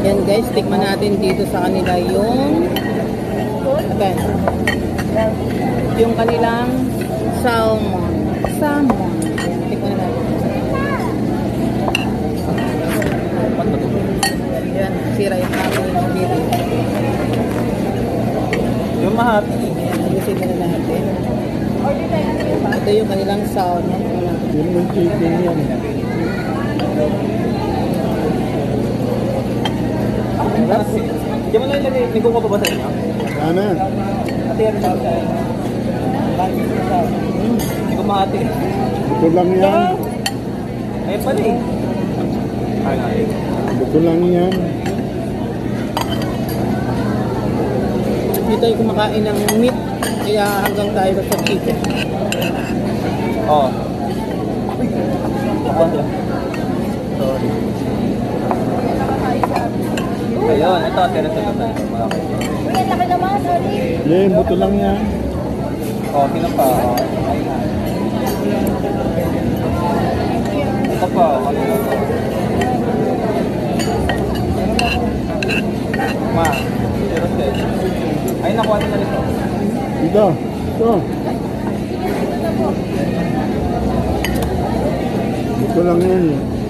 Yan guys, tikman natin dito sa kanila yung okay, yung kanilang salmon. Salmon. Tikman natin. Yan, sira yung aming dito. Yung mahati. Ayusin na natin. Ito yung kanilang salmon. Yun yung chicken yan. Diyan mo na ilagay. May kuko pa ba sa inyo? Ano? Ate, yan ba sa inyo? Hindi ko mahati. Ito lang yan. Ayun pala eh. Ay, natin. Ito lang yan. Hindi tayo kumakain ng meat, kaya hanggang tayo sa chicken. Oo. Apa lang. Sorry. Ayun, ito. Tira-tira tayo. Uy, ang laki naman, sorry. Yan, buto lang yan. Oh, pinang pa. Ito pa. Ma, tira-tira. Ay, nakuha nila nito. Ito. Ito. Ito lang yan.